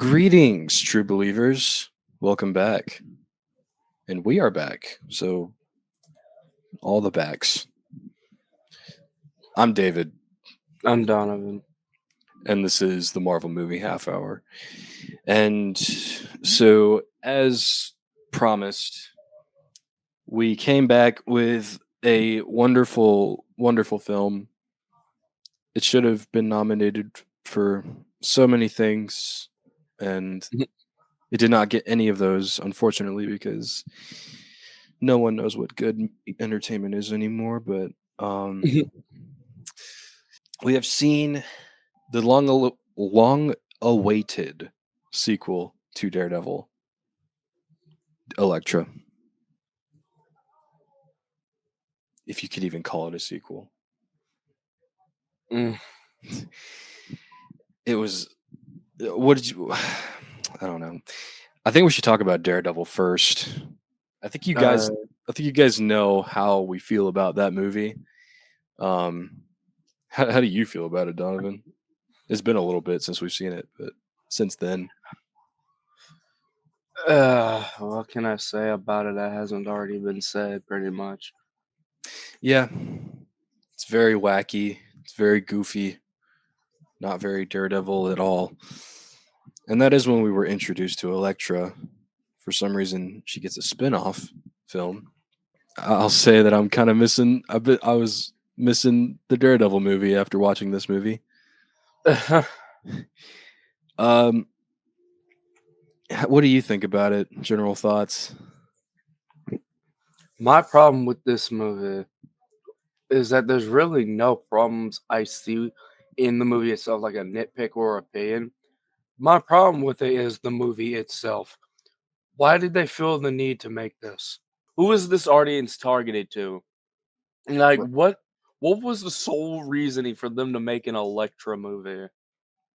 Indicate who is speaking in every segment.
Speaker 1: Greetings, true believers. Welcome back. And we are back. So, all the backs. I'm David,
Speaker 2: I'm Donovan.
Speaker 1: and this is the Marvel Movie Half Hour. And so, as promised, we came back with a wonderful, wonderful film. It should have been nominated for so many things, and it did not get any of those, unfortunately, because no one knows what good entertainment is anymore. But we have seen the long awaited sequel to Daredevil, Elektra, if you could even call it a sequel.
Speaker 2: Mm.
Speaker 1: It was. What did you? I don't know. I think we should talk about Daredevil first. I think you
Speaker 2: Uh,
Speaker 1: guys. I think you guys know how we feel about that movie. How do you feel about it, Donovan? It's been a little bit since we've seen it, but since then,
Speaker 2: what can I say about it that hasn't already been said? Pretty much.
Speaker 1: yeah, it's very wacky. It's very goofy. Not very Daredevil at all. And that is when we were introduced to Elektra. For some reason, she gets a spin-off film. I'll say that I'm kind of missing. I was missing the Daredevil movie after watching this movie. Um, what do you think about it? General thoughts?
Speaker 2: My problem with this movie is that there's really no problems I see in the movie itself, like a nitpick or opinion. My problem with it is the movie itself. Why did they feel the need to make this? Who is this audience targeted to? Like,
Speaker 1: R-
Speaker 2: what was the sole reasoning for them to make an Elektra movie?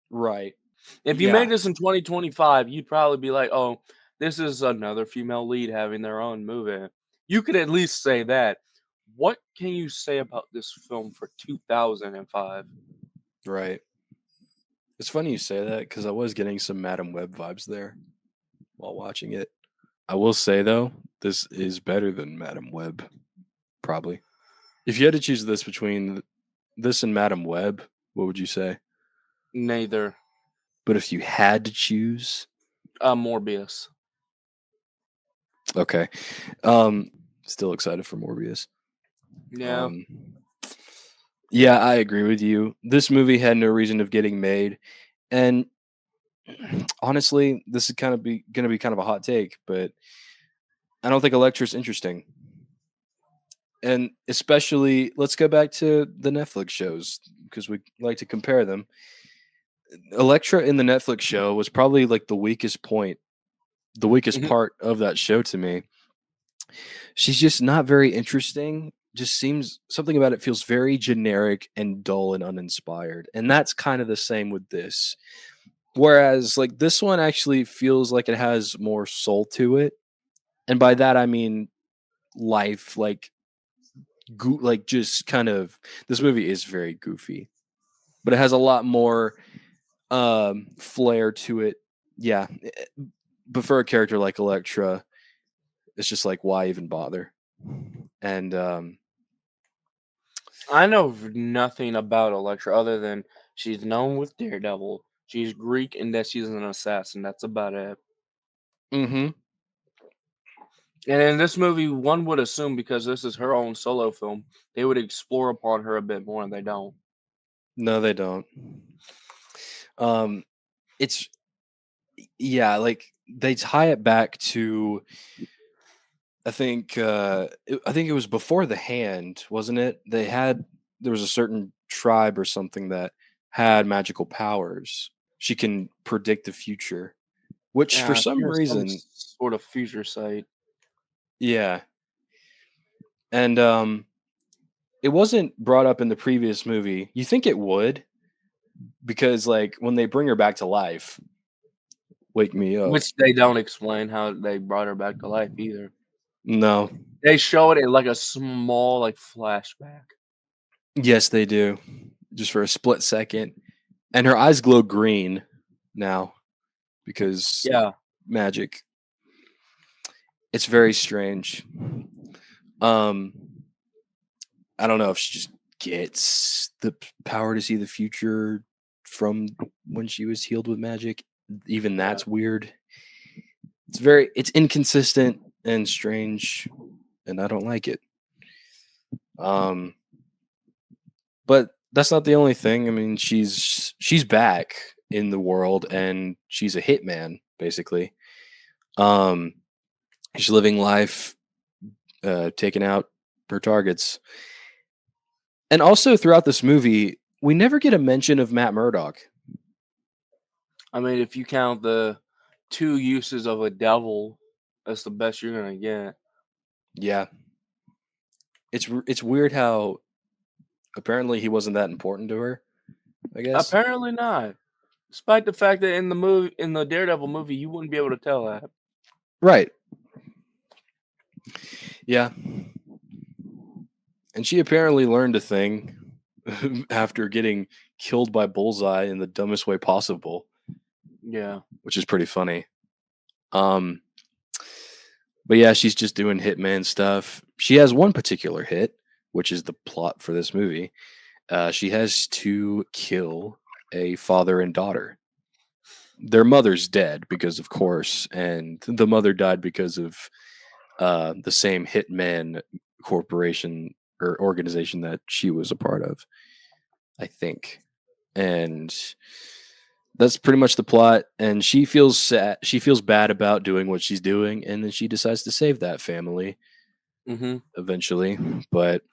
Speaker 1: Right.
Speaker 2: If you
Speaker 1: Yeah.
Speaker 2: made this in 2025, you'd probably be like, "Oh, this is another female lead having their own movie." You could at least say that. What can you say about this film for 2005?
Speaker 1: Right. It's funny you say that because I was getting some Madam Web vibes there while watching it. I will say though, this is better than Madam Web, probably. If you had to choose this between this and Madam Web, what would you say?
Speaker 2: Neither.
Speaker 1: But if you had to choose,
Speaker 2: Morbius.
Speaker 1: okay. Um, Still excited for Morbius.
Speaker 2: Yeah.
Speaker 1: Um, yeah, I agree with you. This movie had no reason of getting made, and honestly, this is kind of be going to be kind of a hot take, but I don't think Elektra's interesting. And especially, let's go back to the Netflix shows because we like to compare them. Elektra in the Netflix show was probably like the weakest
Speaker 2: Mhm.
Speaker 1: part of that show to me. She's just not very interesting. Just seems something about it feels very generic and dull and uninspired. And that's kind of the same with this. Whereas like this one actually feels like it has more soul to it. And by that I mean life, like like just kind of this movie is very goofy, but it has a lot more flair to it. Yeah. But for a character like Elektra, it's just like why even bother? And
Speaker 2: I know nothing about Elektra other than she's known with Daredevil. She's Greek and that she's an assassin. That's about it.
Speaker 1: mhm.
Speaker 2: And in this movie, one would assume because this is her own solo film, they would explore upon her a bit more, and they don't.
Speaker 1: No, they don't. Um, it's yeah, like they tie it back to I think it was before the hand, wasn't it? There was a certain tribe or something that had magical powers. She can predict the future, which for
Speaker 2: Yeah, I think
Speaker 1: some
Speaker 2: it's some
Speaker 1: reason,
Speaker 2: sort of future sight.
Speaker 1: yeah, and it wasn't brought up in the previous movie. You think it would because like when they bring her back to life, wake me up.
Speaker 2: Which they don't explain how they brought her back to life either.
Speaker 1: No.
Speaker 2: They show it in like a small like flashback.
Speaker 1: Yes, they do. Just for a split second. And her eyes glow green now. because
Speaker 2: Yeah.
Speaker 1: magic. It's very strange. Um, I don't know if she just gets the power to see the future from when she was healed with magic. Even
Speaker 2: Yeah.
Speaker 1: that's weird. It's inconsistent and strange, and I don't like it. Um, but that's not the only thing. I mean, she's back in the world, and she's a hitman basically. Um, she's living life, taking out her targets. And also throughout this movie, we never get a mention of Matt Murdock.
Speaker 2: I mean, if you count the 2 uses of a devil, that's the best you're gonna get.
Speaker 1: Yeah, it's weird how apparently he wasn't that important to her. I guess.
Speaker 2: Apparently not. Despite the fact that in the Daredevil movie, you wouldn't be able to tell that.
Speaker 1: Right. Yeah. And she apparently learned a thing after getting killed by Bullseye in the dumbest way possible,
Speaker 2: Yeah.
Speaker 1: which is pretty funny. Um, but yeah, she's just doing hitman stuff. She has one particular hit, which is the plot for this movie. She has to kill a father and daughter. Their mother's dead because, of course, and the mother died because of the same hitman corporation or organization that she was a part of, I think. And that's pretty much the plot. And she feels sad. She feels bad about doing what she's doing, and then she decides to save that family
Speaker 2: Mhm.
Speaker 1: eventually. But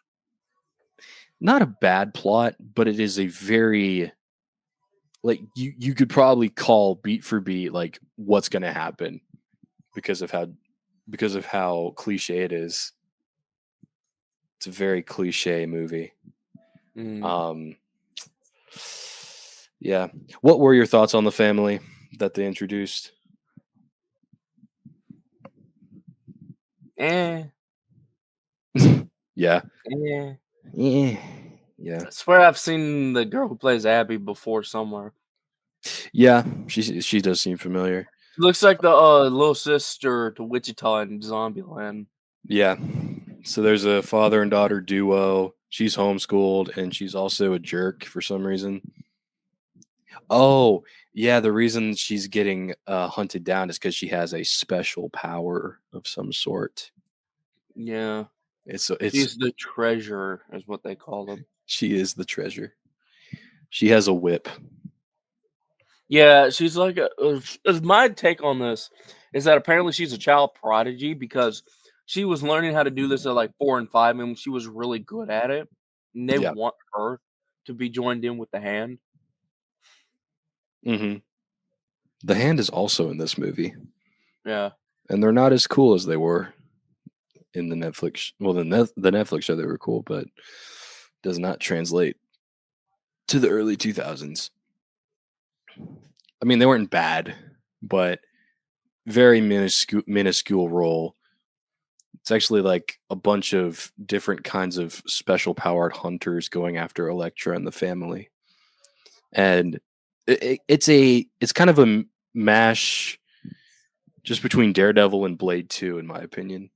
Speaker 1: not a bad plot, but it is a very like you could probably call beat for beat like what's going to happen because of how cliche it is. It's a very cliche movie.
Speaker 2: Mm.
Speaker 1: Um, yeah. What were your thoughts on the family that they introduced?
Speaker 2: Eh,
Speaker 1: Yeah.
Speaker 2: eh.
Speaker 1: Yeah. Yeah.
Speaker 2: I swear I've seen the girl who plays Abby before somewhere.
Speaker 1: Yeah. She does seem familiar.
Speaker 2: She looks like the, little sister to Wichita in Zombieland.
Speaker 1: Yeah. So there's a father and daughter duo. She's homeschooled and she's also a jerk for some reason. Oh, yeah, the reason she's getting hunted down is because she has a special power of some sort.
Speaker 2: Yeah.
Speaker 1: It's
Speaker 2: She's the treasurer is what they call them.
Speaker 1: she is the treasure. She has a whip.
Speaker 2: Yeah, she's like my take on this is that apparently she's a child prodigy because she was learning how to do this at like 4 and 5 and she was really good at it. And they
Speaker 1: Yeah.
Speaker 2: want her to be joined in with the hand.
Speaker 1: Hmm. The hand is also in this movie,
Speaker 2: Yeah.
Speaker 1: and they're not as cool as they were in the Netflix. Well, the Netflix show they were cool, but does not translate to the early 2000s. I mean, they weren't bad, but very minuscule role. It's actually like a bunch of different kinds of special powered hunters going after Elektra and the family, and it's kind of a mash just between Daredevil and Blade 2, in my opinion.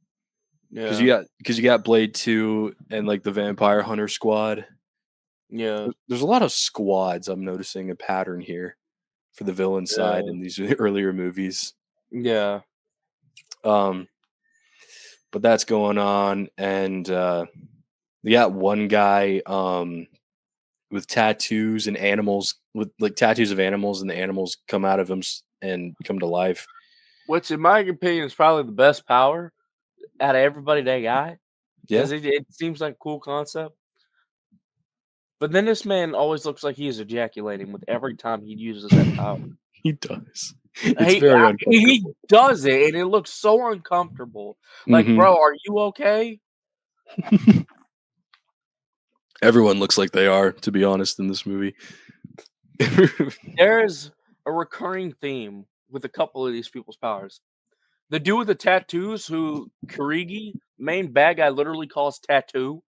Speaker 2: Yeah.
Speaker 1: Because you got Blade 2 and like the Vampire Hunter squad.
Speaker 2: Yeah.
Speaker 1: There's a lot of squads. I'm noticing a pattern here for the villain side
Speaker 2: Yeah.
Speaker 1: in these earlier movies.
Speaker 2: Yeah.
Speaker 1: Um, but that's going on, and you got one guy with tattoos and animals with like tattoos of animals, and the animals come out of him and come to life.
Speaker 2: Which in my opinion is probably the best power out of everybody they got.
Speaker 1: Yeah,
Speaker 2: Because it seems like a cool concept. But then this man always looks like he is ejaculating with every time he uses that power.
Speaker 1: he does. It's very
Speaker 2: He
Speaker 1: uncomfortable.
Speaker 2: does it, and it looks so uncomfortable. Like,
Speaker 1: Hmm.
Speaker 2: bro, are you okay?
Speaker 1: Everyone looks like they are, to be honest, in this movie.
Speaker 2: There's a recurring theme with a couple of these people's powers. The dude with the tattoos, who Kirigi, main bad guy, literally calls tattoo.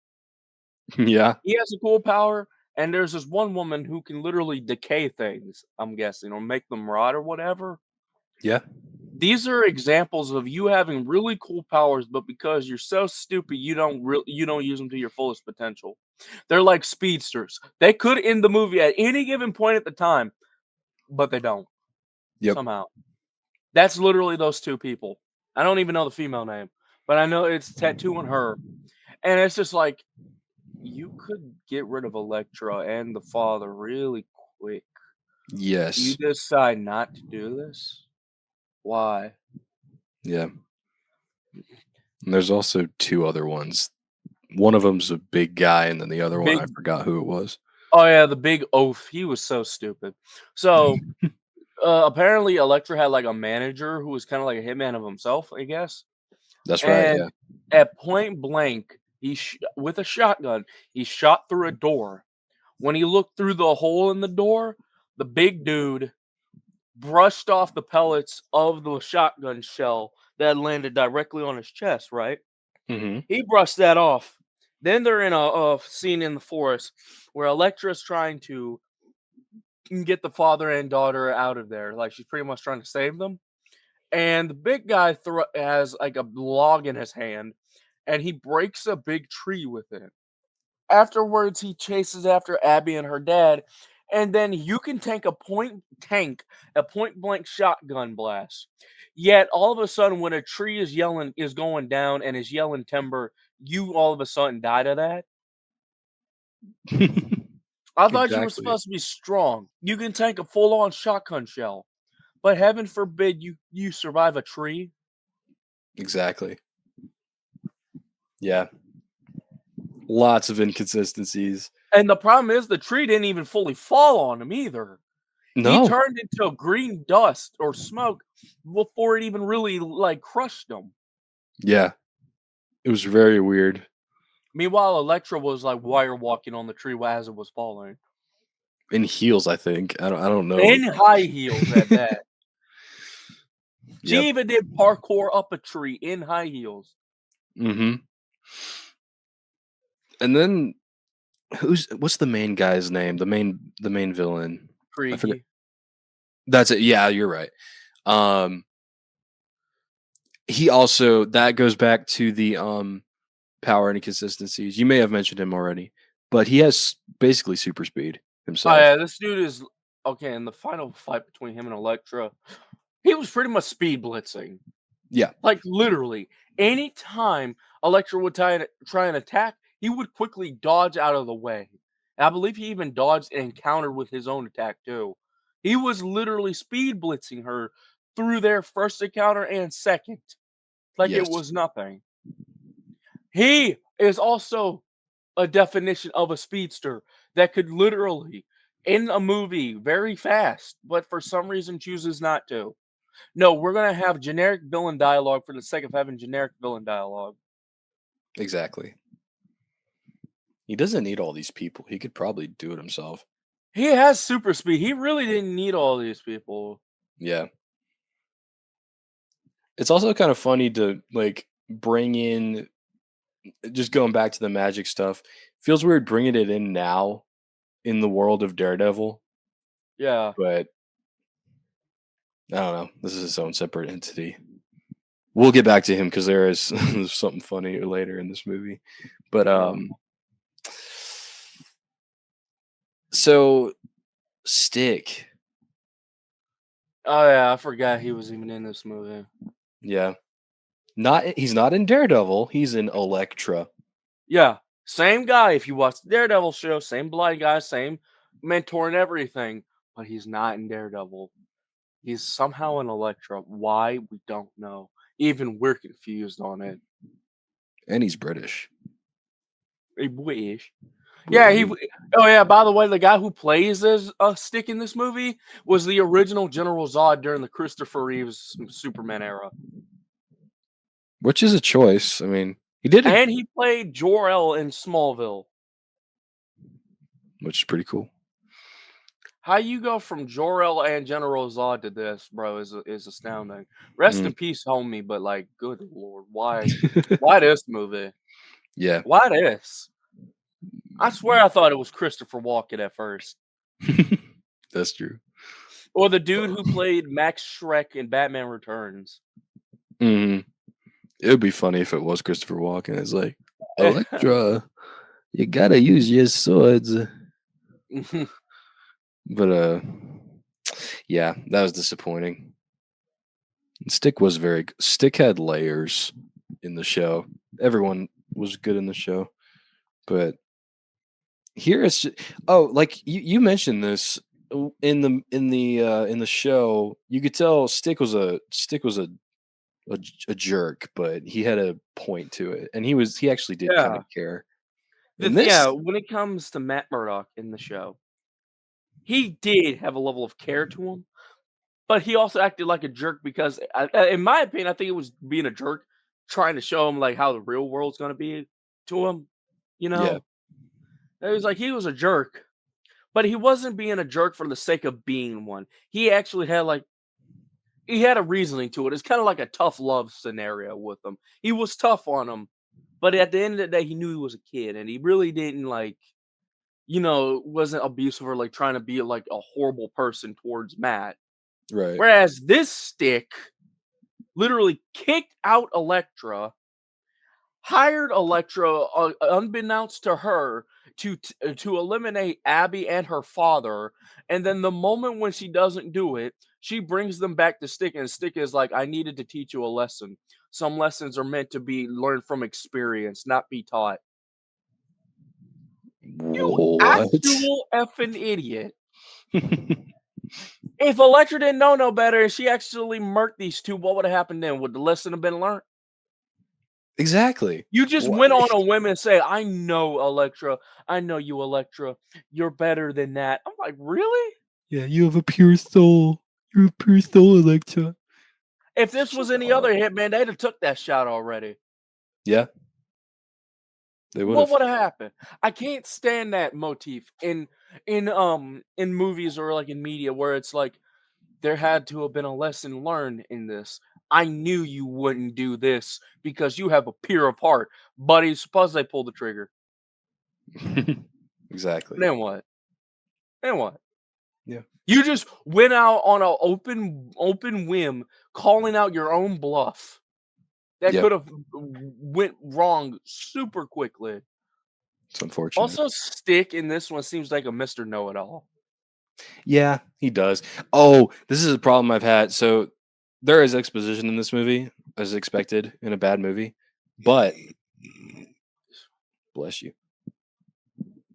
Speaker 1: Yeah.
Speaker 2: He has a cool power, and there's this one woman who can literally decay things. I'm guessing, or make them rot or whatever.
Speaker 1: Yeah.
Speaker 2: These are examples of you having really cool powers, but because you're so stupid, you don't use them to your fullest potential. They're like speedsters. They could end the movie at any given point at the time, but they don't
Speaker 1: Yep.
Speaker 2: somehow. That's literally those two people. I don't even know the female name, but I know it's tattoo on her, and it's just like you could get rid of Elektra and the father really quick. You
Speaker 1: Yes.
Speaker 2: decide not to do this. Why?
Speaker 1: Yeah. And there's also two other ones. One of them's a big guy, and then the other one I
Speaker 2: Big
Speaker 1: forgot who it was.
Speaker 2: Oh yeah, the big oaf. He was so stupid. So apparently Elektra had like a manager who was kind of like a hitman of himself, I guess.
Speaker 1: That's right.
Speaker 2: And
Speaker 1: Yeah.
Speaker 2: at point blank, with a shotgun, he shot through a door. When he looked through the hole in the door, the big dude brushed off the pellets of the shotgun shell that had landed directly on his chest, right?
Speaker 1: Hmm.
Speaker 2: He brushed that off. Then they're in a scene in the forest where Elektra's trying to get the father and daughter out of there. Like she's pretty much trying to save them. And the big guy has like a log in his hand, and he breaks a big tree with it. Afterwards, he chases after Abby and her dad, and then you can a point blank shotgun blast. Yet all of a sudden, when a tree is going down and is yelling timber, you all of a sudden die to that. I thought you were
Speaker 1: Exactly.
Speaker 2: supposed to be strong. You can tank a full on shotgun shell, but heaven forbid you survive a tree.
Speaker 1: Exactly. Yeah. Lots of inconsistencies.
Speaker 2: And the problem is the tree didn't even fully fall on him either. He
Speaker 1: No.
Speaker 2: turned into green dust or smoke before it even really like crushed him.
Speaker 1: Yeah. It was very weird.
Speaker 2: Meanwhile, Elektra was like wire walking on the tree as it was falling.
Speaker 1: In heels, I think. I don't know.
Speaker 2: In high heels at that.
Speaker 1: Yep.
Speaker 2: She even did parkour up a tree in high heels.
Speaker 1: Hmm. And then what's the main guy's name? The main villain. I forget.
Speaker 2: Creaky.
Speaker 1: That's it. Yeah, you're right. Um he also that goes back to the power and inconsistencies. You may have mentioned him already, but he has basically super speed
Speaker 2: Oh
Speaker 1: himself.
Speaker 2: yeah, this dude is okay. In the final fight between him and Elektra, he was pretty much speed blitzing.
Speaker 1: Yeah.
Speaker 2: Like, literally, anytime Elektra would try and attack, he would quickly dodge out of the way. And I believe he even dodged and countered with his own attack too. He was literally speed blitzing her through their first encounter and second, like it
Speaker 1: Yes.
Speaker 2: was nothing. He is also a definition of a speedster that could literally end a movie very fast, but for some reason chooses not to. No, we're gonna have generic villain dialogue for the sake of having generic villain dialogue.
Speaker 1: Exactly. He doesn't need all these people. He could probably do it himself.
Speaker 2: He has super speed. He really didn't need all these people.
Speaker 1: Yeah. It's also kind of funny to like bring in just going back to the magic stuff. Feels weird bringing it in now in the world of Daredevil,
Speaker 2: Yeah.
Speaker 1: but I don't know. This is its own separate entity. We'll get back to him because there is there's something funny later in this movie. But
Speaker 2: Oh.
Speaker 1: so Stick,
Speaker 2: Oh yeah, I forgot he was even in this movie.
Speaker 1: yeah, he's not in Daredevil. He's in Elektra.
Speaker 2: Yeah. Same guy. If you watch the Daredevil show, same blind guy, same mentor and everything, but he's not in Daredevil. He's somehow in Elektra. Why? We don't know. Even we're confused on it.
Speaker 1: And he's British.
Speaker 2: He wish. Yeah, he.
Speaker 1: British.
Speaker 2: Oh yeah. By the way, the guy who plays as a Stick in this movie was the original General Zod during the Christopher Reeves Superman era,
Speaker 1: Which is a choice. I mean, he did it,
Speaker 2: and he played Jor El in Smallville.
Speaker 1: which is pretty cool.
Speaker 2: How you go from Jor El and General Zod to this, bro, is astounding. Rest
Speaker 1: Mm.
Speaker 2: in peace, homie. But like, good lord, why? Why this movie?
Speaker 1: Yeah.
Speaker 2: Why this? I swear I thought it was Christopher Walken at first.
Speaker 1: That's true.
Speaker 2: Or the dude who played Max Shrek in Batman Returns.
Speaker 1: Mhm. It would be funny if it was Christopher Walken. It's like, Elektra, you gotta use your swords. But yeah, that was disappointing. Stick had layers in the show. Everyone was good in the show, but here it's like you mentioned this in the show. You could tell Stick was a jerk, but he had a point to it, and he actually did kind of
Speaker 2: Yeah.
Speaker 1: care. In this,
Speaker 2: Yeah, when it comes to Matt Murdock in the show, he did have a level of care to him, but he also acted like a jerk because in my opinion, I think it was being a jerk trying to show him, like, how the real world's gonna be to him, you
Speaker 1: yeah,
Speaker 2: know? It was like he was a jerk, but he wasn't being a jerk for the sake of being one. He actually had, like he had a reasoning to it. It's kinda like a tough love scenario with him. He was tough on him, but at the end of the day, he knew he was a kid, and he really didn't, like, wasn't abusive or, like, trying to be, like, a horrible person towards Matt.
Speaker 1: right.
Speaker 2: Whereas this stick literally kicked out Elektra, hired Elektra, unbeknownst to her, to eliminate Abby and her father, and then the moment when she doesn't do it, she brings them back to Stick, and Stick is like, "I needed to teach you a lesson. Some lessons are meant to be learned from experience, not be taught." You
Speaker 1: What?
Speaker 2: actual effing idiot. If Elektra didn't know no better and she actually murked these 2, what would have happened then? Would the lesson have been learned?
Speaker 1: Exactly.
Speaker 2: You just
Speaker 1: Wha
Speaker 2: went on a whim and say, "I know, Elektra. I know you, Elektra. You're better than that." I'm like, "Really?"
Speaker 1: Yeah, you have a pure soul. You're a pure soul, Electra.
Speaker 2: If this
Speaker 1: Shut
Speaker 2: was any
Speaker 1: up.
Speaker 2: other hitman, they'd have took that shot already.
Speaker 1: Yeah, they
Speaker 2: What
Speaker 1: would've.
Speaker 2: would have happened? I can't stand that motif in movies or, like, in media where it's like, there had to have been a lesson learned in this. I knew you wouldn't do this because you have a pure of heart. Buddy, suppose they pull the trigger.
Speaker 1: Exactly.
Speaker 2: Then what? Then what?
Speaker 1: Yeah.
Speaker 2: You just went out on an open whim, calling out your own bluff. That
Speaker 1: Yeah,
Speaker 2: could have went wrong super quickly.
Speaker 1: it's unfortunate.
Speaker 2: Also, Stick in this one seems like a Mr. Know It All.
Speaker 1: Yeah, he does. Oh, this is a problem I've had. So, there is exposition in this movie, as expected in a bad movie, but bless you.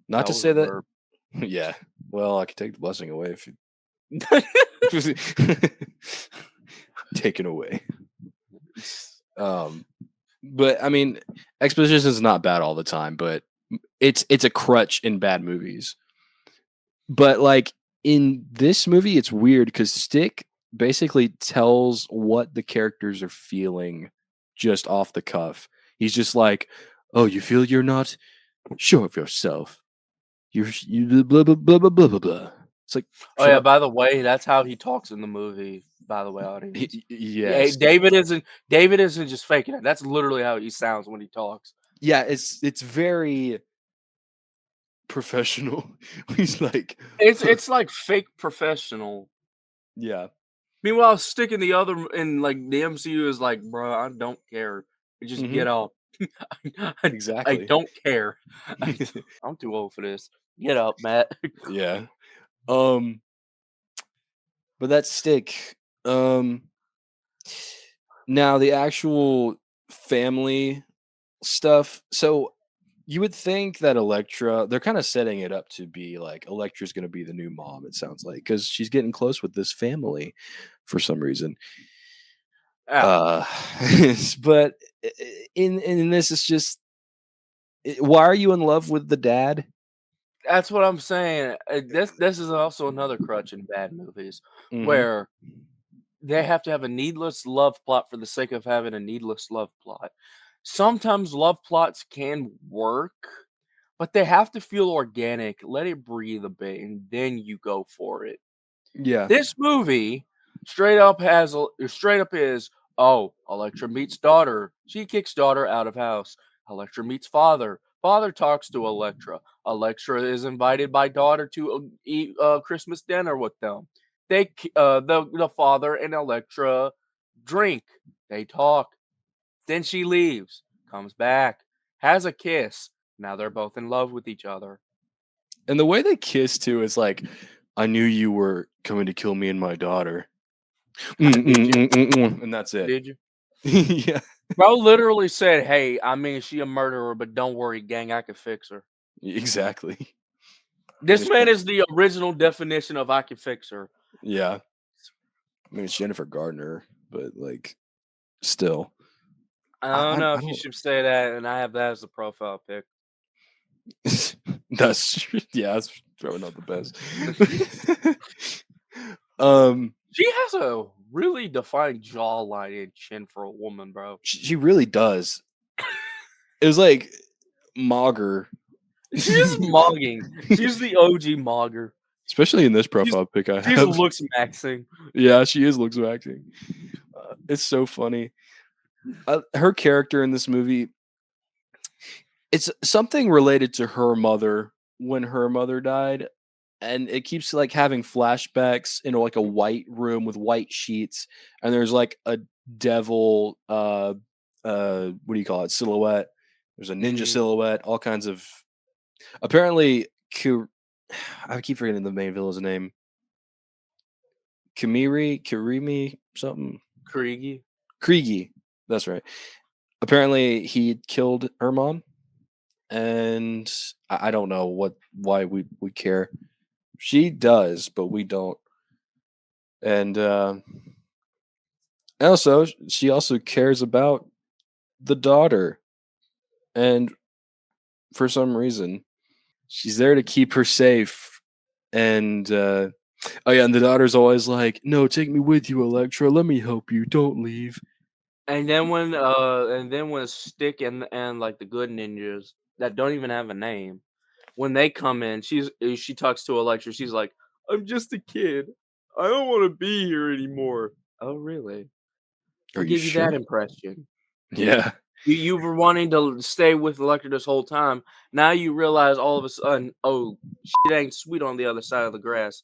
Speaker 1: Not
Speaker 2: That
Speaker 1: to
Speaker 2: was a
Speaker 1: say that
Speaker 2: burp.
Speaker 1: yeah, well, I could take the blessing away if you taken away. Um, but I mean, exposition is not bad all the time, but it's a crutch in bad movies. But like in this movie, it's weird because Stick basically tells what the characters are feeling just off the cuff. He's just like, "Oh, you feel you're not sure of yourself. You blah blah blah blah blah blah blah." It's like,
Speaker 2: Oh
Speaker 1: shut
Speaker 2: yeah,
Speaker 1: up.
Speaker 2: by the way, that's how he talks in the movie. By the way, audience. Yeah,
Speaker 1: Yes,
Speaker 2: David isn't just faking it. That's literally how he sounds when he talks.
Speaker 1: yeah. It's very professional. He's like,
Speaker 2: It's like fake professional.
Speaker 1: yeah,
Speaker 2: Meanwhile, sticking the other in like the MCU is like, bro, I don't care. Just
Speaker 1: hmm
Speaker 2: get up. I
Speaker 1: exactly.
Speaker 2: don't care. I'm too old for this. Get up, Matt.
Speaker 1: Yeah. Um, but that Stick. Um, Now the actual family stuff. So you would think that Elektra, they're kind of setting it up to be like Elektra's going to be the new mom. It sounds like because she's getting close with this family for some reason.
Speaker 2: Yeah,
Speaker 1: Uh, but in this, it's just why are you in love with the dad?
Speaker 2: that's what I'm saying. This is also another crutch in bad movies
Speaker 1: Hmm.
Speaker 2: where they have to have a needless love plot for the sake of having a needless love plot. Sometimes love plots can work, but they have to feel organic. Let it breathe a bit, and then you go for it.
Speaker 1: Yeah.
Speaker 2: This movie straight up is, oh, Electra meets daughter. She kicks daughter out of house. Electra meets father. Father talks to Electra. Electra is invited by daughter to eat Christmas dinner with them. the father and Elektra drink. They talk. Then she leaves, comes back, has a kiss. Now they're both in love with each other.
Speaker 1: And the way they kiss too is like, "I knew you were coming to kill me and my daughter."
Speaker 2: Did you?
Speaker 1: And that's it.
Speaker 2: Did you?
Speaker 1: Yeah,
Speaker 2: Bro literally said, "Hey, I mean, she a murderer, but don't worry, gang, I can fix her."
Speaker 1: exactly.
Speaker 2: This
Speaker 1: Just
Speaker 2: man is the original definition of "I can fix her."
Speaker 1: yeah. I mean, it's Jennifer Gardner, but like, still,
Speaker 2: I don't know
Speaker 1: I
Speaker 2: if you
Speaker 1: don't.
Speaker 2: should say that, and I have that as a profile pic.
Speaker 1: That's yeah, that's probably not the best. um,
Speaker 2: She has a really defined jawline and chin for a woman, bro.
Speaker 1: she really does. It was like Mager,
Speaker 2: She's mogging. She's the OG mogger.
Speaker 1: especially in this
Speaker 2: She's
Speaker 1: profile pic I
Speaker 2: she's
Speaker 1: have.
Speaker 2: looks maxing.
Speaker 1: Yeah, she is looks acting. It's so funny. Her character in this movie, it's something related to her mother when her mother died, and it keeps like having flashbacks in like a white room with white sheets, and there's like a devil, what do you call it, silhouette. There's a ninja
Speaker 2: Mhm.
Speaker 1: silhouette, all kinds of. Apparently, I keep forgetting the main villain's name. Kirimi, something.
Speaker 2: Kriegi.
Speaker 1: Kriegi. That's right. Apparently, he killed her mom, and I don't know why we care. She does, but we don't. And also, she also cares about the daughter, and for some reason, she's there to keep her safe. And oh yeah, and the daughter's always like, "No, take me with you, Elektra. Let me help you. Don't leave."
Speaker 2: And then when Stick and like the good ninjas that don't even have a name, when they come in, she talks to Electra. She's like, "I'm just a kid. I don't want to be here anymore." Oh, really?
Speaker 1: Are
Speaker 2: What
Speaker 1: you
Speaker 2: gave you that
Speaker 1: sure?
Speaker 2: impression?
Speaker 1: Yeah,
Speaker 2: You were wanting to stay with Electra this whole time. Now you realize all of a sudden, oh, shit ain't sweet on the other side of the grass.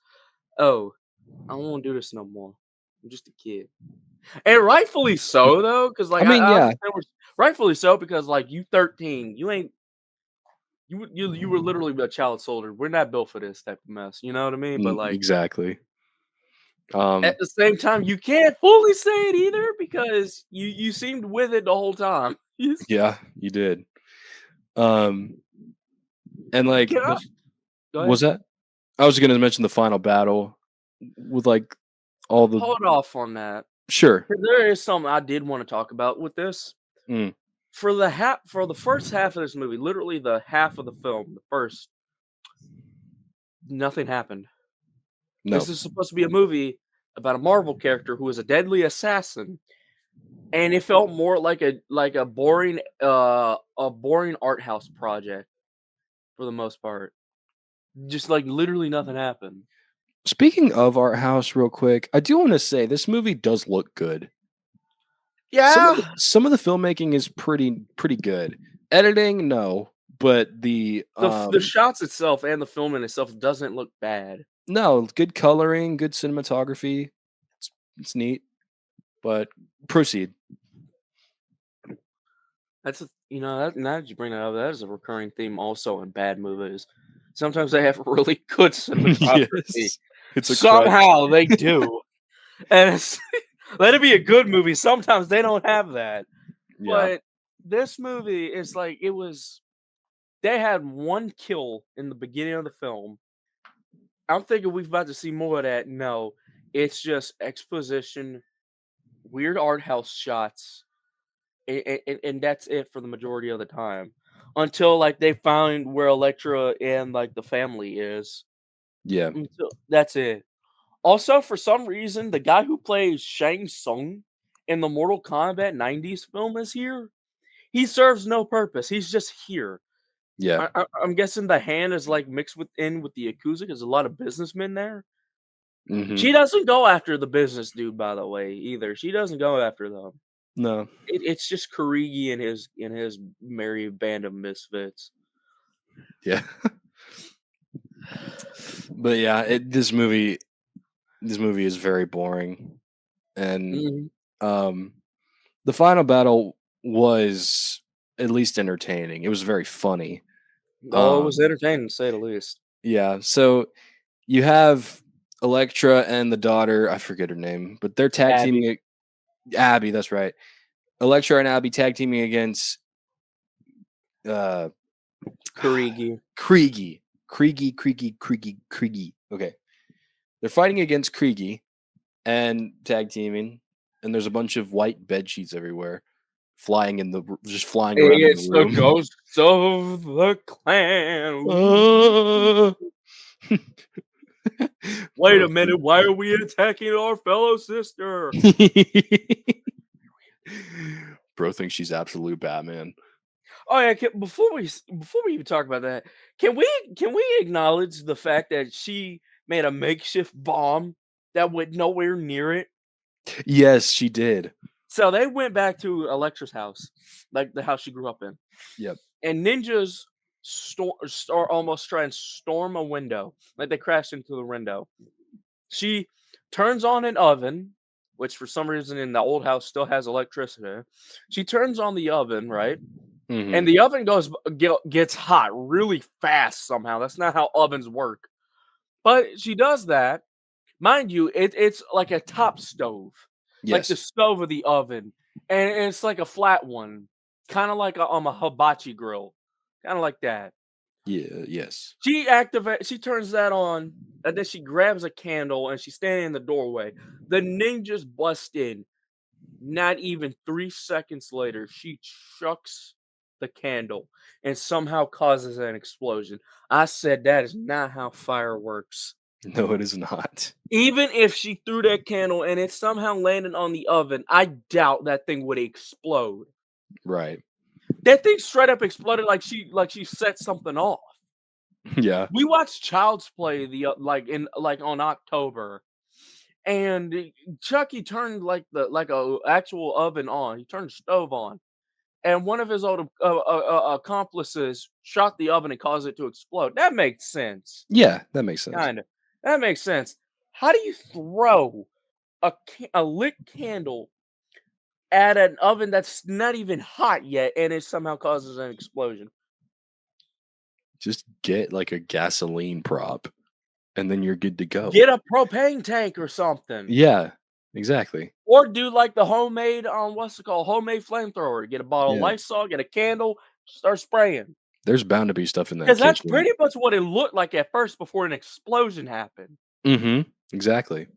Speaker 2: Oh, I don't want to do this no more. I'm just a kid. And rightfully so, though, because like
Speaker 1: I mean,
Speaker 2: I
Speaker 1: yeah,
Speaker 2: understand rightfully so, because like you 13, you ain't you were literally a child soldier. We're not built for this type of mess. You know what I mean? But like
Speaker 1: exactly.
Speaker 2: at
Speaker 1: Um,
Speaker 2: the same time, you can't fully say it either because you seemed with it the whole time.
Speaker 1: yeah, you did. Um, and like
Speaker 2: Can I go
Speaker 1: was
Speaker 2: ahead?
Speaker 1: that? I was gonna mention the final battle with like all the
Speaker 2: Hold off on that.
Speaker 1: sure.
Speaker 2: 'Cause there is something I did want to talk about with this.
Speaker 1: Mm,
Speaker 2: For the first half of this movie, literally the half of the film, the first, nothing happened.
Speaker 1: no,
Speaker 2: This is supposed to be a movie about a Marvel character who is a deadly assassin, and it felt more like a boring art house project for the most part. Just like literally nothing happened.
Speaker 1: speaking of art house, real quick, I do want to say this movie does look good.
Speaker 2: Yeah,
Speaker 1: Some of the filmmaking is pretty good. Editing, no, but the
Speaker 2: the shots itself and the film in itself doesn't look bad.
Speaker 1: no, good coloring, good cinematography. It's neat, but proceed.
Speaker 2: Now that you bring that up, that is a recurring theme also in bad movies. Sometimes they have really good cinematography.
Speaker 1: Yes, it's a crutch.
Speaker 2: Somehow they do. And it's let it be a good movie. Sometimes they don't have that.
Speaker 1: Yeah.
Speaker 2: But this movie is like they had one kill in the beginning of the film. I'm thinking we're about to see more of that. No, it's just exposition, weird art house shots, and that's it for the majority of the time. Until like they find where Elektra and like the family is.
Speaker 1: Yeah.
Speaker 2: Until that's it. Also, for some reason, the guy who plays Shang Tsung in the Mortal Kombat '90s film is here. He serves no purpose. He's just here.
Speaker 1: Yeah.
Speaker 2: I'm guessing the hand is like mixed with the Yakuza. There's a lot of businessmen there.
Speaker 1: Mhm.
Speaker 2: She doesn't go after the business dude, by the way, either. She doesn't go after them.
Speaker 1: No.
Speaker 2: It's just Karigi and his merry band of misfits.
Speaker 1: Yeah. But yeah, this movie. This movie is very boring, and
Speaker 2: Mhm.
Speaker 1: um, the final battle was at least entertaining. It was very funny.
Speaker 2: Oh, it was
Speaker 1: Um,
Speaker 2: entertaining to say the least.
Speaker 1: yeah, so you have Elektra and the daughter, I forget her name, but they're tag
Speaker 2: Abby,
Speaker 1: teaming Abby, that's right. Elektra and Abby tag teaming against uh
Speaker 2: Karigi.
Speaker 1: Kriegi. Kriegi. Okay. They're fighting against Kriegi and tag teaming, and there's a bunch of white bed sheets everywhere, just flying around in the
Speaker 2: It's the
Speaker 1: room.
Speaker 2: ghosts of the clan. Ooh.
Speaker 1: Uh,
Speaker 2: Wait
Speaker 1: Bro
Speaker 2: a minute,
Speaker 1: thinks
Speaker 2: why are we attacking our fellow sister?
Speaker 1: Bro thinks she's absolute Batman.
Speaker 2: Oh yeah, before we even talk about that, can we acknowledge the fact that she made a makeshift bomb that went nowhere near it?
Speaker 1: Yes, she did.
Speaker 2: So they went back to Elektra's house, like the house she grew up in,
Speaker 1: Yep.
Speaker 2: and ninjas almost try and storm a window, like they crashed into the window. She turns on an oven, which for some reason in the old house still has electricity. She turns on the oven, right? And
Speaker 1: Mhm.
Speaker 2: the oven gets hot really fast somehow. That's not how ovens work. But she does that. Mind you, it's like a top stove, like the
Speaker 1: Yes.
Speaker 2: stove of the oven, and it's like a flat one, kind of like a hibachi grill, kind of like that.
Speaker 1: Yeah, yes.
Speaker 2: She turns that on, and then she grabs a candle and she's standing in the doorway. The ninjas bust in. Not even 3 seconds later, she chucks the candle and somehow causes an explosion. I said that is not how fire works.
Speaker 1: No, it is not.
Speaker 2: Even if she threw that candle and it somehow landed on the oven, I doubt that thing would explode.
Speaker 1: Right.
Speaker 2: That thing straight up exploded like she set something off.
Speaker 1: Yeah.
Speaker 2: We watched Child's Play on October, and Chucky turned like a actual oven on. He turned the stove on, and one of his old accomplices shot the oven and caused it to explode. That makes sense,
Speaker 1: Yeah, that makes sense.
Speaker 2: kind of. That makes sense. How do you throw a lit candle at an oven that's not even hot yet, and it somehow causes an explosion?
Speaker 1: Just get like a gasoline prop and then you're good to go.
Speaker 2: Get a propane tank or something.
Speaker 1: Yeah, exactly.
Speaker 2: Or do like the homemade, what's it called? Homemade flamethrower. Get a bottle of
Speaker 1: Yeah.
Speaker 2: Lysol, get a candle, start spraying.
Speaker 1: There's bound to be stuff in that
Speaker 2: Because that's
Speaker 1: kitchen.
Speaker 2: pretty much what it looked like at first before an explosion happened.
Speaker 1: Mhm. Exactly.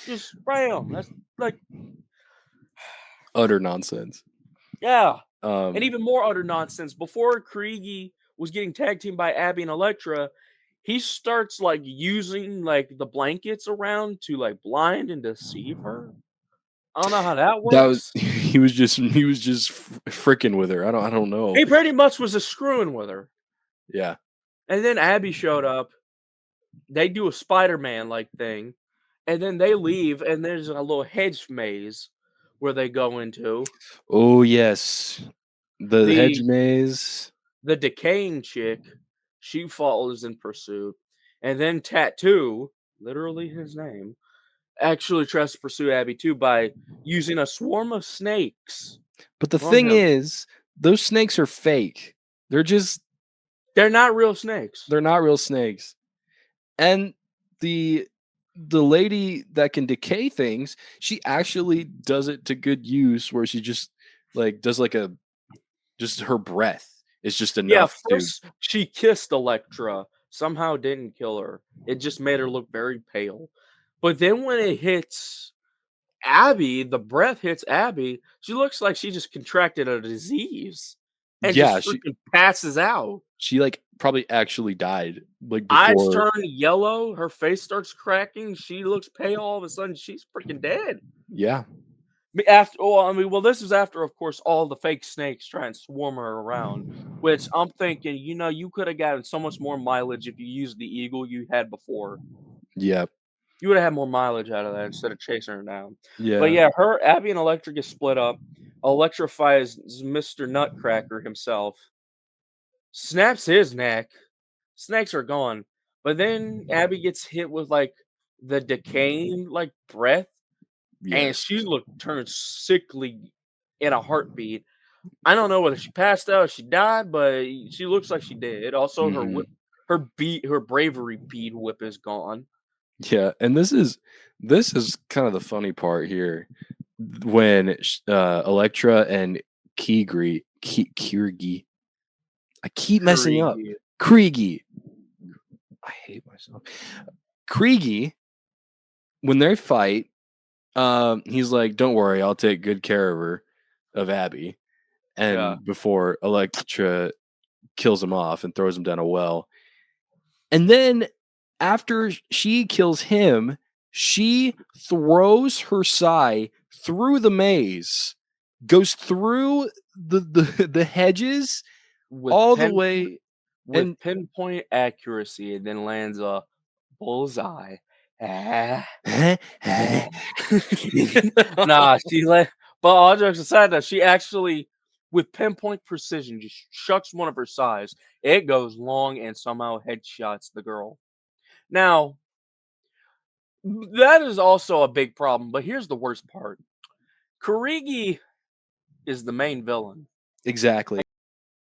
Speaker 2: Just spray them. That's like,
Speaker 1: Utter nonsense.
Speaker 2: yeah. And
Speaker 1: Um,
Speaker 2: even more utter nonsense. Before Kriegi was getting tag teamed by Abby and Elektra, he starts like using like the blankets around to like blind and deceive her. I don't know how that
Speaker 1: that was
Speaker 2: works.
Speaker 1: he was just freaking with her. I don't know.
Speaker 2: He pretty much was just screwing with her.
Speaker 1: Yeah.
Speaker 2: And then Abby showed up. They do a Spider-Man like thing, and then they leave, and there's a little hedge maze where they go into.
Speaker 1: Oh, yes. The hedge
Speaker 2: The
Speaker 1: maze.
Speaker 2: the decaying chick, she follows in pursuit, and then Tattoo, literally his name, actually tries to pursue Abby too by using a swarm of snakes
Speaker 1: But the
Speaker 2: on
Speaker 1: thing
Speaker 2: him.
Speaker 1: is, those snakes are fake. They're just
Speaker 2: They're not real snakes.
Speaker 1: they're not real snakes. And the the lady that can decay things, she actually does it to good use where she just like does like a just her breath is just
Speaker 2: Yeah,
Speaker 1: enough to
Speaker 2: first she kissed Elektra, somehow didn't kill her. It just made her look very pale. But then when it hits Abby, the breath hits Abby, she looks like she just contracted a disease and
Speaker 1: yeah,
Speaker 2: just
Speaker 1: she
Speaker 2: freaking passes out.
Speaker 1: she like probably actually died like
Speaker 2: Eyes
Speaker 1: before.
Speaker 2: turn yellow, her face starts cracking, she looks pale, all of a sudden she's freaking dead.
Speaker 1: Yeah.
Speaker 2: This is after, of course, all the fake snakes try and swarm her around, which I'm thinking, you could have gotten so much more mileage if you used the eagle you had before.
Speaker 1: Yeah.
Speaker 2: You would have had more mileage out of that instead of chasing her down. But
Speaker 1: Yeah.
Speaker 2: yeah, Abby and Electra get split up. Electrifies Mr. Nutcracker himself, snaps his neck. Snakes are gone. But then Abby gets hit with like the decaying like breath, and
Speaker 1: Yes.
Speaker 2: she looked turned sickly in a heartbeat. I don't know whether she passed out or she died, but she looks like she did. Also,
Speaker 1: Mhm.
Speaker 2: her bravery bead whip is gone.
Speaker 1: Yeah, and this is kind of the funny part here when Elektra and Kirgi, I keep messing up.
Speaker 2: Kriegi.
Speaker 1: Kriegi. I hate myself. Kriegi, when they fight, he's like, "Don't worry, I'll take good care of her, of Abby."
Speaker 2: Yeah,
Speaker 1: And before Elektra kills him off and throws him down a well, and then after she kills him, she throws her sai through the maze, goes through the hedges
Speaker 2: with
Speaker 1: all the
Speaker 2: pinpoint
Speaker 1: way, and
Speaker 2: with pinpoint accuracy, and then lands a bullseye. Ah, ah. Nah, she let. But all jokes aside, though, she actually, with pinpoint precision, just shucks one of her sides. It goes long and somehow headshots the girl. Now, that is also a big problem. But here's the worst part: Karigi is the main villain.
Speaker 1: exactly.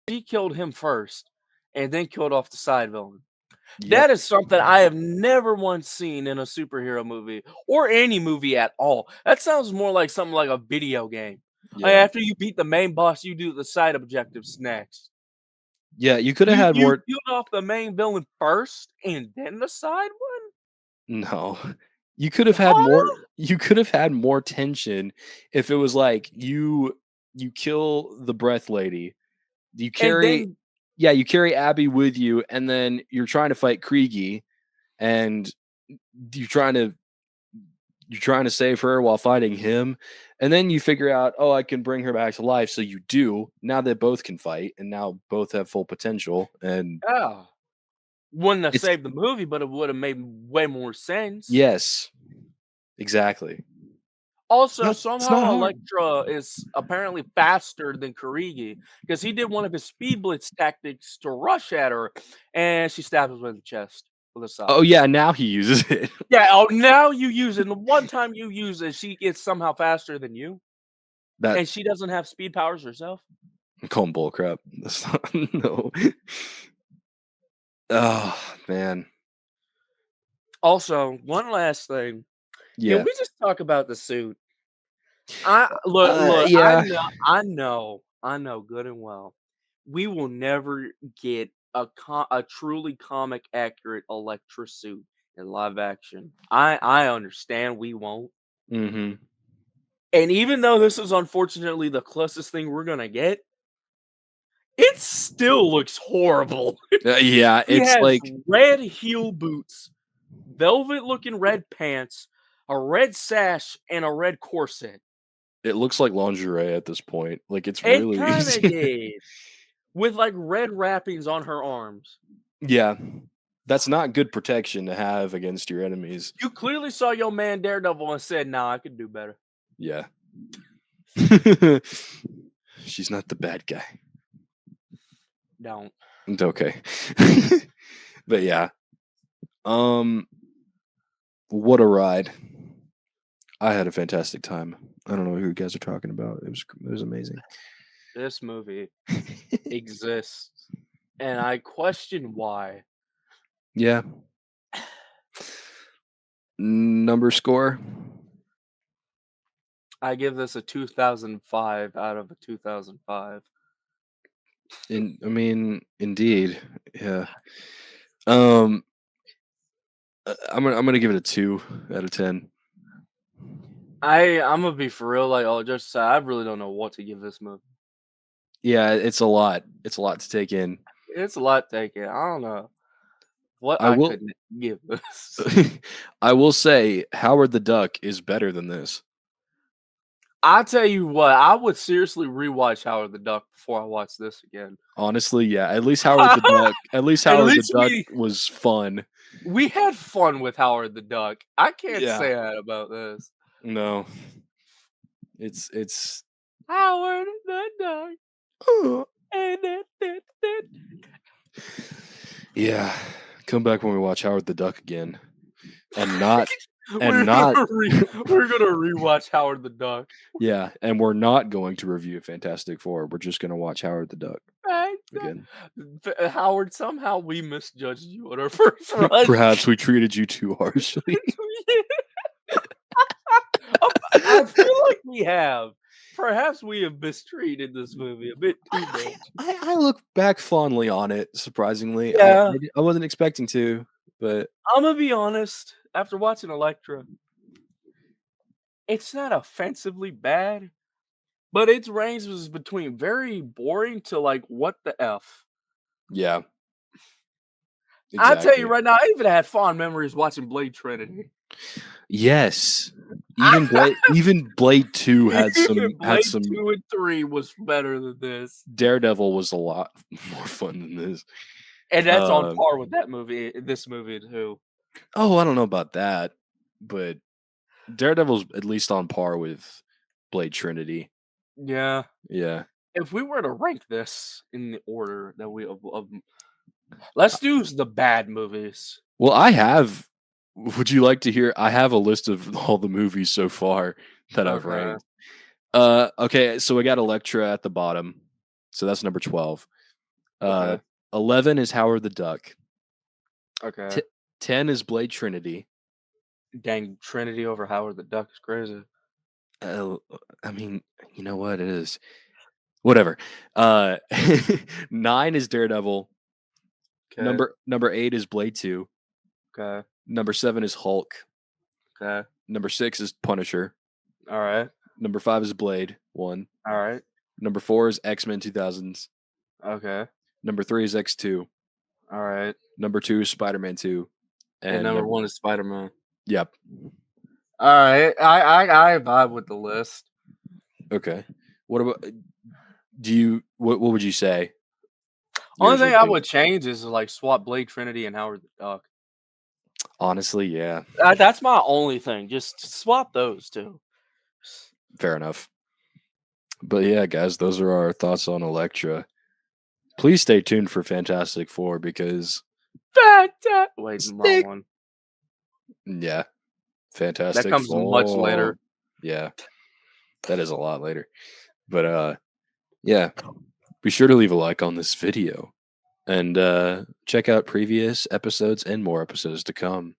Speaker 2: She killed him first, and then killed off the side villain.
Speaker 1: Yep.
Speaker 2: That is something I have never once seen in a superhero movie or any movie at all. That sounds more like something like a video game.
Speaker 1: Yeah.
Speaker 2: After you beat the main boss, you do the side objectives next.
Speaker 1: Yeah, you coulda had
Speaker 2: You
Speaker 1: more.
Speaker 2: killed off the main villain first and then the side one?
Speaker 1: No. You could have had more
Speaker 2: Huh?
Speaker 1: you could have had more tension if it was like you kill the breath lady, you
Speaker 2: And
Speaker 1: carry
Speaker 2: then
Speaker 1: yeah, you carry Abby with you, and then you're trying to fight Kriegi, and you're trying to you're trying to save her while fighting him, and then you figure out, "Oh, I can bring her back to life," so you do. Now they both can fight, and now both have full potential, and
Speaker 2: yeah, wouldn't have
Speaker 1: it's
Speaker 2: saved the movie, but it would have made way more sense.
Speaker 1: yes, exactly.
Speaker 2: Also,
Speaker 1: It's not
Speaker 2: somehow
Speaker 1: hard.
Speaker 2: Elektra is apparently faster than Karigi because he did one of his speed blitz tactics to rush at her, and she stabs him in the chest with a
Speaker 1: Oh,
Speaker 2: sai.
Speaker 1: yeah, now he uses it.
Speaker 2: Yeah, oh, now you use it, and the one time you use it, she gets somehow faster than you,
Speaker 1: That
Speaker 2: and she doesn't have speed powers herself.
Speaker 1: call him bull crap. That's not no. Oh, man.
Speaker 2: Also, one last thing, can
Speaker 1: Yeah.
Speaker 2: we just talk about the suit? I look,
Speaker 1: Yeah.
Speaker 2: I know good and well, we will never get a truly comic accurate Elektra suit in live action. I understand we won't,
Speaker 1: Mhm.
Speaker 2: and even though this is unfortunately the closest thing we're gonna get, it still looks horrible.
Speaker 1: Yeah,
Speaker 2: He
Speaker 1: it's
Speaker 2: has
Speaker 1: like
Speaker 2: red heel boots, velvet looking red pants, a red sash, and a red corset.
Speaker 1: it looks like lingerie at this point. Like, it's
Speaker 2: It
Speaker 1: really
Speaker 2: kinda did. With, like, red wrappings on her arms.
Speaker 1: Yeah. That's not good protection to have against your enemies.
Speaker 2: You clearly saw your man Daredevil and said, "Nah, I could do better."
Speaker 1: Yeah. She's not the bad guy.
Speaker 2: Don't.
Speaker 1: It's okay. But yeah. Um, what a ride. I had a fantastic time. I don't know who you guys are talking about. It was amazing.
Speaker 2: This movie exists, and I question why.
Speaker 1: Yeah. Number score?
Speaker 2: I give this a 2005 out of a 2005.
Speaker 1: I mean, indeed. Yeah. Um, I'm gonna give it a 2 out of 10.
Speaker 2: Imma be for real, like, oh, just I really don't know what to give this movie.
Speaker 1: Yeah, it's a lot. It's a lot to take in.
Speaker 2: It's a lot taken. I don't know what
Speaker 1: I
Speaker 2: I
Speaker 1: will
Speaker 2: could give this.
Speaker 1: I will say Howard the Duck is better than this.
Speaker 2: I tell you what, I would seriously rewatch Howard the Duck before I watch this again.
Speaker 1: Honestly, yeah. At least
Speaker 2: At
Speaker 1: Howard the
Speaker 2: least
Speaker 1: Duck was fun.
Speaker 2: we had fun with Howard the Duck. I can't
Speaker 1: Yeah.
Speaker 2: say that about this.
Speaker 1: No. It's
Speaker 2: Howard the Duck.
Speaker 1: uh,
Speaker 2: And that.
Speaker 1: yeah. Come back when we watch Howard the Duck again. And not and not
Speaker 2: We're gonna rewatch Howard the Duck.
Speaker 1: yeah, and we're not going to review Fantastic Four. We're just gonna watch Howard the Duck
Speaker 2: Right,
Speaker 1: again.
Speaker 2: Howard, somehow we misjudged you on our first run.
Speaker 1: Perhaps we treated you too harshly.
Speaker 2: I feel like we have. Perhaps we have mistreated this movie a bit too much.
Speaker 1: I look back fondly on it, surprisingly.
Speaker 2: Yeah,
Speaker 1: I wasn't expecting to, but
Speaker 2: I'm gonna be honest. After watching Elektra, it's not offensively bad, but its range was between very boring to like what the f.
Speaker 1: yeah,
Speaker 2: I tell you
Speaker 1: exactly.
Speaker 2: right now, I even had fond memories watching Blade Trinity.
Speaker 1: Yes. Even Blade 2
Speaker 2: Even
Speaker 1: had
Speaker 2: Blade
Speaker 1: some
Speaker 2: 2 and 3 was better than this,
Speaker 1: Daredevil was a lot more fun than this.
Speaker 2: and that's on
Speaker 1: Um,
Speaker 2: par with that movie this movie too.
Speaker 1: oh, I don't know about that, but Daredevil's at least on par with Blade Trinity.
Speaker 2: Yeah.
Speaker 1: Yeah.
Speaker 2: If we were to rank this in the order that we of let's do the bad movies.
Speaker 1: Well, would you like to hear? I have a list of all the movies so far that I've
Speaker 2: Okay,
Speaker 1: ranked. Okay, so we got Elektra at the bottom. So that's number 12. Uh,
Speaker 2: okay,
Speaker 1: 11 is Howard the Duck.
Speaker 2: okay.
Speaker 1: T 10 is Blade Trinity.
Speaker 2: Dang, Trinity over Howard the Duck is crazy.
Speaker 1: Uh, I mean, you know what? It is. Whatever. Uh, 9 is Daredevil.
Speaker 2: Okay,
Speaker 1: Number 8 is Blade 2.
Speaker 2: okay,
Speaker 1: Number 7 is Hulk.
Speaker 2: okay.
Speaker 1: Number 6 is Punisher.
Speaker 2: Alright,
Speaker 1: Number 5 is Blade 1.
Speaker 2: alright,
Speaker 1: Number 4 is X-Men 2000s.
Speaker 2: okay,
Speaker 1: Number 3 is X2.
Speaker 2: alright.
Speaker 1: Number 2 is Spider-Man 2.
Speaker 2: And
Speaker 1: And
Speaker 2: number
Speaker 1: number
Speaker 2: 1 is Spider-Man.
Speaker 1: Yep.
Speaker 2: Alright, I vibe with the list.
Speaker 1: Okay. What about do you what would you say
Speaker 2: Only
Speaker 1: yours
Speaker 2: thing
Speaker 1: would
Speaker 2: I
Speaker 1: be?
Speaker 2: would change is, like, swap Blade Trinity and Howard the Duck.
Speaker 1: Honestly, yeah.
Speaker 2: That's my only thing, just swap those 2.
Speaker 1: Fair enough. But yeah, guys, those are our thoughts on Elektra. Please stay tuned for Fantastic Four because
Speaker 2: Wait, wrong
Speaker 1: stick.
Speaker 2: one.
Speaker 1: Yeah,
Speaker 2: That
Speaker 1: Fantastic
Speaker 2: comes much
Speaker 1: Four.
Speaker 2: later.
Speaker 1: Yeah, that is a lot later. But yeah, be sure to leave a like on this video and check out previous episodes and more episodes to come.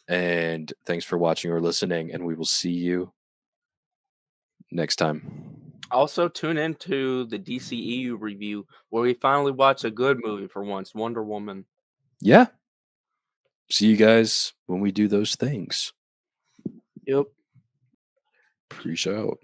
Speaker 1: And thanks for watching or listening, and we will see you next time.
Speaker 2: Also, tune into the DCEU review where we finally watch a good movie for once, Wonder Woman.
Speaker 1: Yeah, see you guys when we do those things.
Speaker 2: Yep.
Speaker 1: Peace out.